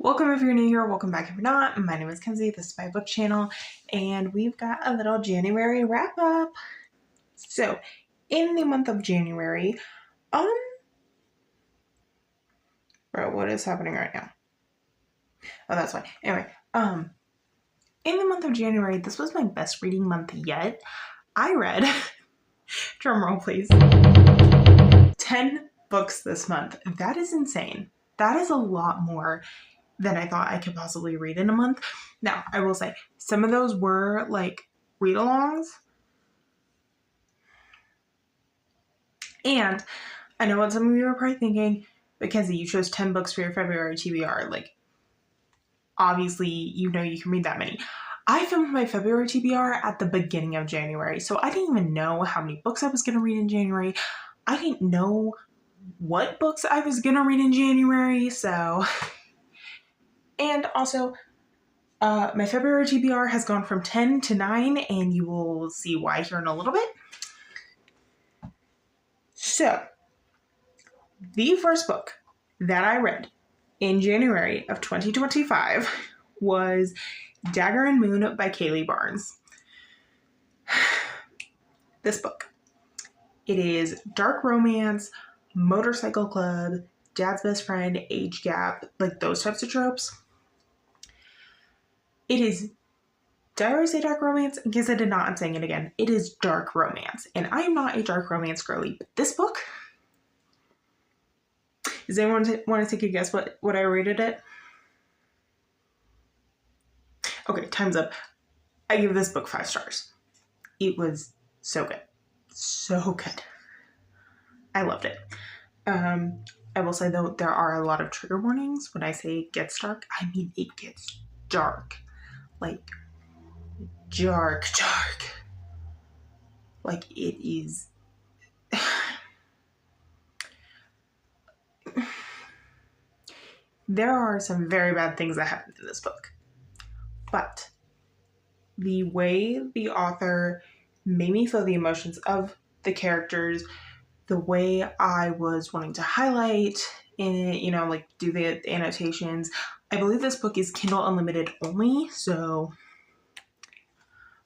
Welcome if you're new here, welcome back if you're not. My name is Kenzie, this is my book channel, and we've got a little January wrap up. So, in the month of January, bro, what is happening right now? Oh, that's fine. Anyway, in the month of January, this was my best reading month yet. I read, drumroll please, 10 books this month. That is insane. That is a lot more than I thought I could possibly read in a month. Now, I will say, some of those were like read-alongs. And I know what some of you are probably thinking, Mackenzie, you chose 10 books for your February TBR. Like, obviously, you know you can read that many. I filmed my February TBR at the beginning of January, so I didn't even know how many books I was going to read in January. I didn't know what books I was going to read in January, so... And also, my February TBR has gone from 10 to 9, and you will see why here in a little bit. So, the first book that I read in January of 2025 was Dagger and Moon by Kaylee Barnes. This book. It is dark romance, motorcycle club, dad's best friend, age gap, like those types of tropes. It is, did I already say dark romance? In case I did not, I'm saying it again. It is dark romance. And I am not a dark romance girly, but this book, does anyone want to take a guess what I rated it? Okay, time's up. I give this book 5 stars. It was so good. So good. I loved it. I will say, though, there are a lot of trigger warnings. When I say it gets dark, I mean it gets dark. Like, dark. Like, it is... There are some very bad things that happen in this book. But the way the author made me feel the emotions of the characters, the way I was wanting to highlight in it, like do the annotations. I believe this book is Kindle Unlimited only, so...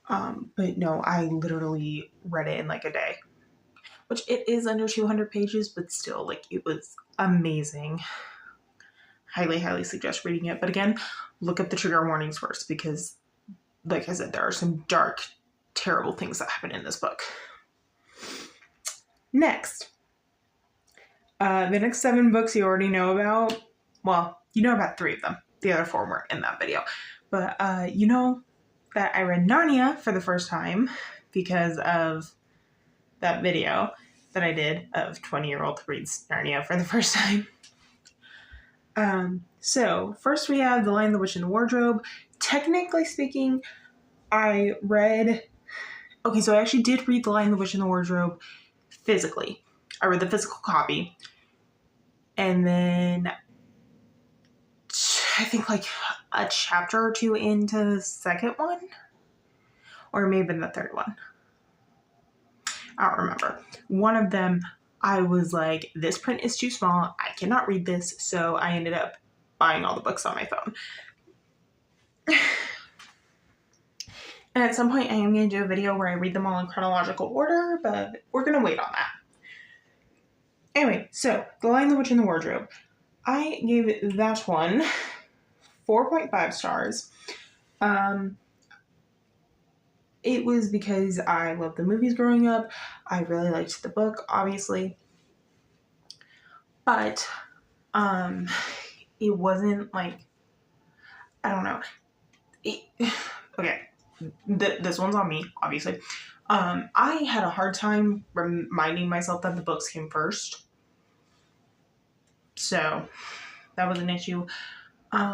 but no, I literally read it in like a day. Which it is under 200 pages, but still, like, it was amazing. Highly, highly suggest reading it. But again, look up the trigger warnings first because, like I said, there are some dark, terrible things that happen in this book. Next. The next 7 books you already know about. Well, you know about 3 of them. The other 4 weren't in that video. But you know that I read Narnia for the first time because of that video that I did of 20-year-old reads Narnia for the first time. So first we have The Lion, the Witch, and the Wardrobe. Technically speaking, I actually did read The Lion, the Witch, and the Wardrobe physically. I read the physical copy. And then I think like a chapter or 2 into the second one. Or maybe the third one. I don't remember. One of them, I was like, this print is too small. I cannot read this. So I ended up buying all the books on my phone. And at some point, I am going to do a video where I read them all in chronological order, but we're going to wait on that. Anyway, so The Lion, the Witch, and the Wardrobe. I gave that one 4.5 stars. It was because I loved the movies growing up. I really liked the book, obviously. But it wasn't like, I don't know. Okay, this one's on me, obviously. I had a hard time reminding myself that the books came first. So that was an issue. I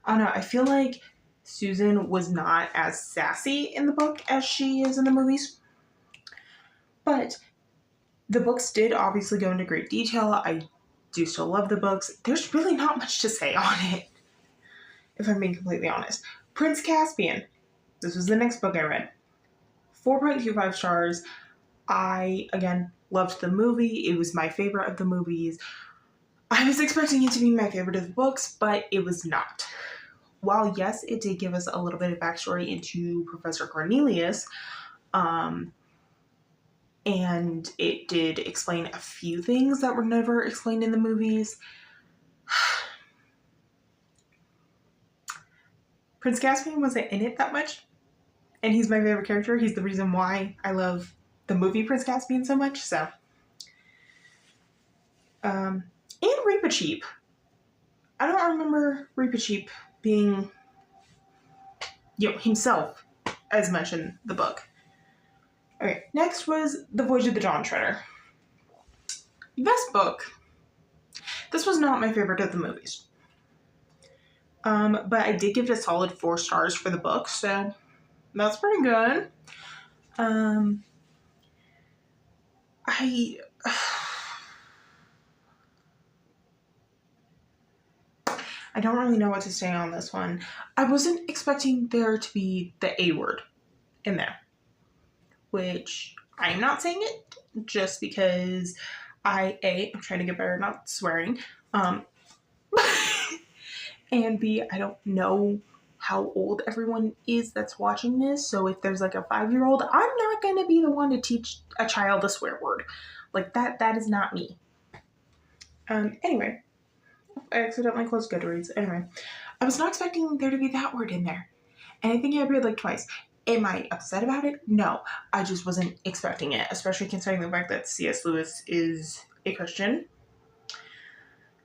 don't know. I feel like Susan was not as sassy in the book as she is in the movies. But the books did obviously go into great detail. I do still love the books. There's really not much to say on it, if I'm being completely honest. Prince Caspian. This was the next book I read. 4.25 stars. I, again, loved the movie. It was my favorite of the movies. I was expecting it to be my favorite of the books, but it was not. While yes, it did give us a little bit of backstory into Professor Cornelius, um, and it did explain a few things that were never explained in the movies. Prince Caspian wasn't in it that much, and he's my favorite character. He's the reason why I love the movie Prince Caspian so much. So, and Reepicheep. I don't remember Reepicheep being, himself as much in the book. Okay, next was The Voyage of the Dawn Treader. Best book. This was not my favorite of the movies. But I did give it a solid 4 stars for the book, so that's pretty good. I don't really know what to say on this one. I wasn't expecting there to be the A word in there, which I'm not saying it just because I'm trying to get better at not swearing, and B, I don't know how old everyone is that's watching this, so if there's like a 5-year-old, I'm not going to be the one to teach a child a swear word. Like, that is not me. Anyway, I accidentally closed Goodreads. Anyway, I was not expecting there to be that word in there, and I think it appeared like twice. Am I upset about it? No, I just wasn't expecting it, especially considering the fact that C.S. Lewis is a Christian.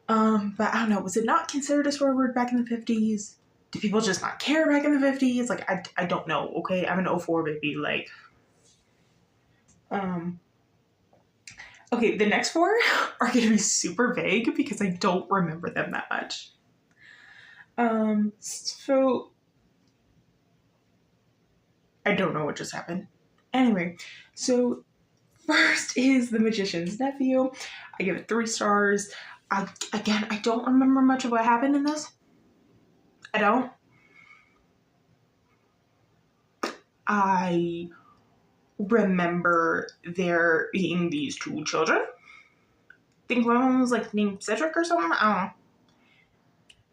But I don't know, was it not considered a swear word back in the 50s? Did people just not care back in the 50s? Like, I don't know, okay? I'm an 04 baby, like, okay, the next 4 are going to be super vague because I don't remember them that much. So, I don't know what just happened. Anyway, so first is The Magician's Nephew. I give it 3 stars. I don't remember much of what happened in this. I don't. I remember there being these 2 children. I think one of them was like named Cedric or something. I don't know.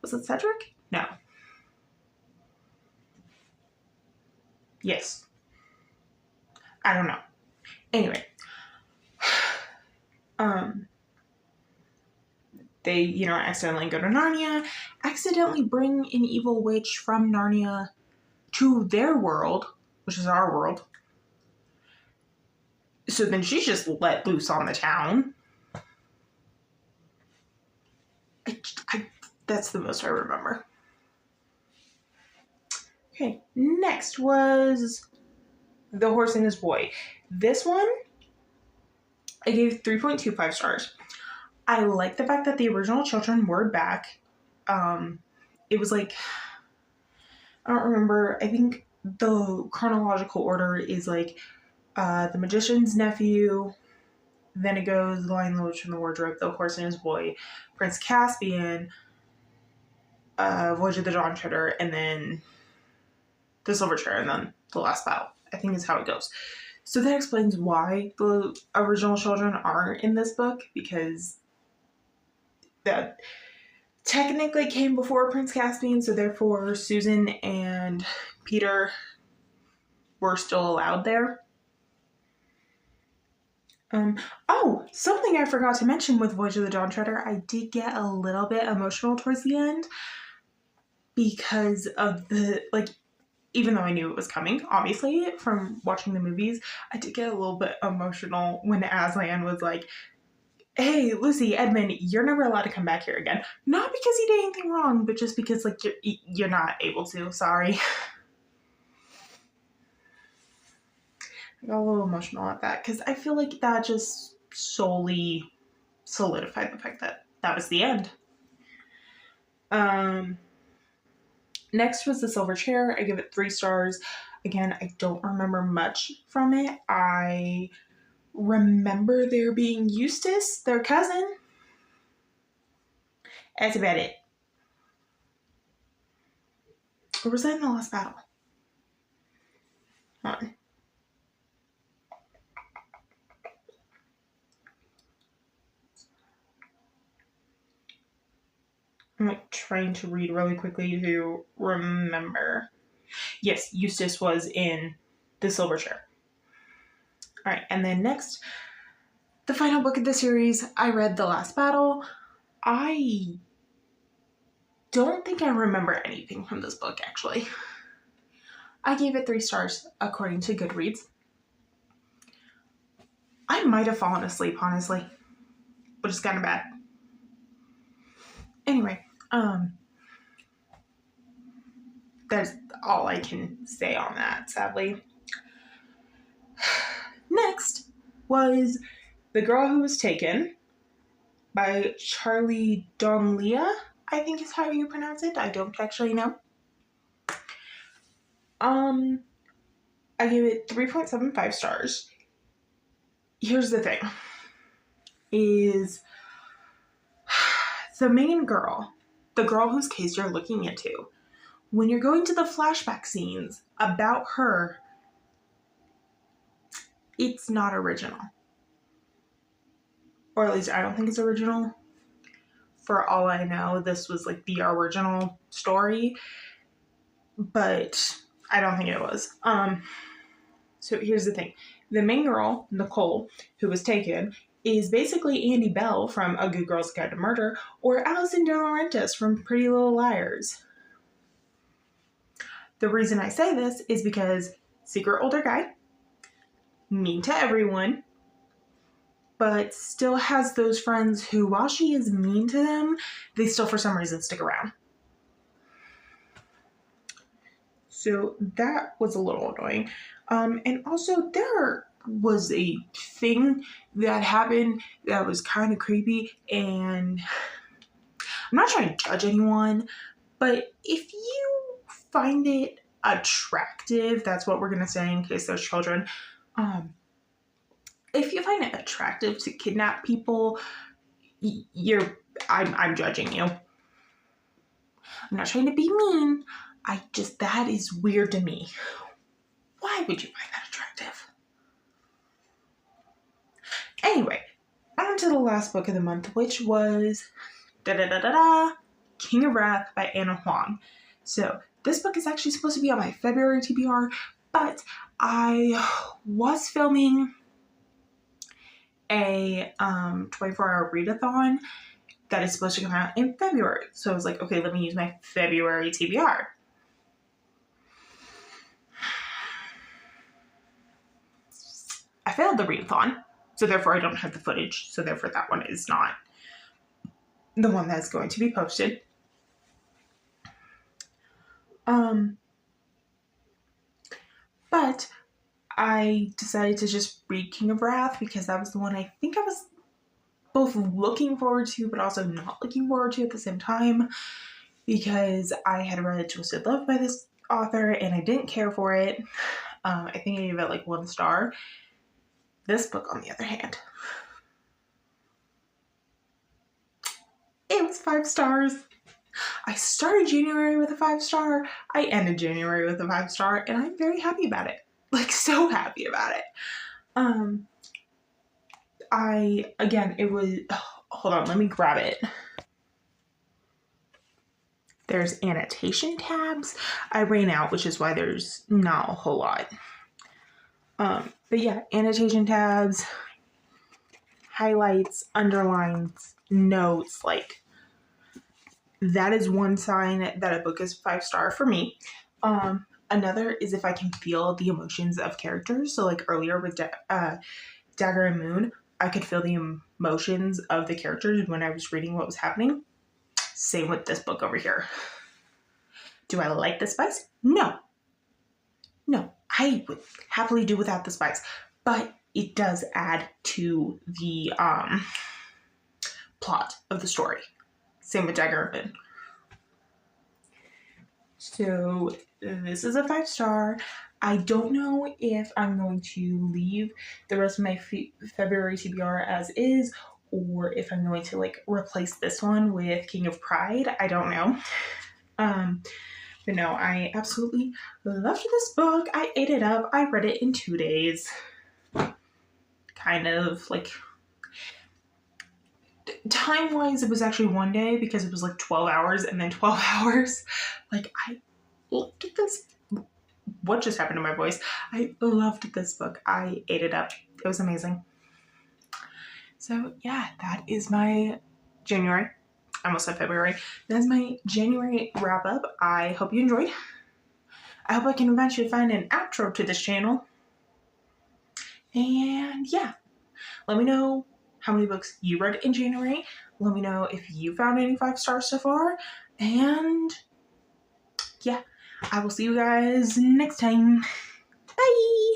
Was it Cedric? No. Yes. I don't know. Anyway. They, accidentally go to Narnia, accidentally bring an evil witch from Narnia to their world, which is our world. So then she's just let loose on the town. That's the most I remember. Okay, next was The Horse and His Boy. This one, I gave 3.25 stars. I like the fact that the original children were back. It was like, I don't remember, I think the chronological order is like The Magician's Nephew, then it goes The Lion, the Witch, and the Wardrobe, The Horse and His Boy, Prince Caspian, Voyage of the Dawn Treader, and then The Silver Chair, and then The Last Battle, I think is how it goes. So that explains why the original children are in this book, because that technically came before Prince Caspian, so therefore Susan and Peter were still allowed there. Something I forgot to mention with Voyage of the Dawn Treader, I did get a little bit emotional towards the end because of the, even though I knew it was coming, obviously, from watching the movies, I did get a little bit emotional when Aslan was like, hey, Lucy, Edmund, you're never allowed to come back here again. Not because he did anything wrong, but just because, you're not able to. Sorry. I got a little emotional at that, because I feel like that just solely solidified the fact that that was the end. Next was The Silver Chair. I give it 3 stars. Again, I don't remember much from it. I remember there being Eustace, their cousin. That's about it. Or was that in The Last Battle? Hold on. I'm like trying to read really quickly to remember. Yes, Eustace was in The Silver Chair. All right, and then next, the final book of the series, I read The Last Battle. I don't think I remember anything from this book, actually. I gave it 3 stars according to Goodreads. I might have fallen asleep, honestly, but it's kind of bad. Anyway, that's all I can say on that, sadly. Next was The Girl Who Was Taken by Charlie Donlea, I think is how you pronounce it. I don't actually know. I gave it 3.75 stars. Here's the thing. Is the main girl, the girl whose case you're looking into, when you're going to the flashback scenes about her, it's not original. Or at least I don't think it's original. For all I know, this was like the original story, but I don't think it was. So here's the thing. The main girl, Nicole, who was taken, is basically Andy Bell from A Good Girl's Guide to Murder or Alison De Laurentiis from Pretty Little Liars. The reason I say this is because secret older guy, mean to everyone, but still has those friends who, while she is mean to them, they still for some reason stick around. So that was a little annoying. And also there was a thing that happened that was kind of creepy, and I'm not trying to judge anyone, but if you find it attractive, that's what we're going to say in case there's children, if you find it attractive to kidnap people, I'm judging you. I'm not trying to be mean. That is weird to me. Why would you find that attractive? Anyway, on to the last book of the month, which was King of Wrath by Anna Huang. So this book is actually supposed to be on my February TBR, but I was filming a 24-hour readathon that is supposed to come out in February. So I was like, okay, let me use my February TBR. I failed the readathon, so therefore I don't have the footage. So therefore that one is not the one that's going to be posted. But I decided to just read King of Wrath because that was the one I think I was both looking forward to but also not looking forward to at the same time, because I had read Twisted Love by this author and I didn't care for it. I think I gave it like 1 star. This book, on the other hand, it was 5 stars. I started January with a 5 star. I ended January with a 5 star, and I'm very happy about it. Like, so happy about it. It was, hold on, let me grab it. There's annotation tabs. I ran out, which is why there's not a whole lot. But yeah, annotation tabs, highlights, underlines, notes, like, that is one sign that a book is 5 star for me. Another is if I can feel the emotions of characters. So like earlier with Dagger and Moon, I could feel the emotions of the characters when I was reading what was happening. Same with this book over here. Do I like the spice? No. I would happily do without the spice, but it does add to the plot of the story. Same with Dagger and Moon. So this is a 5 star. I don't know if I'm going to leave the rest of my February TBR as is, or if I'm going to like replace this one with King of Pride. I don't know. But no, I absolutely loved this book. I ate it up. I read it in 2 days. Kind of like, time-wise, it was actually one day because it was like 12 hours and then 12 hours. Like, I looked at this. What just happened to my voice? I loved this book. I ate it up. It was amazing. So yeah, that is my January. I almost said February. That's my January wrap up. I hope you enjoyed. I hope I can eventually find an outro to this channel. And yeah, let me know how many books you read in January. Let me know if you found any 5 stars so far. And yeah, I will see you guys next time. Bye!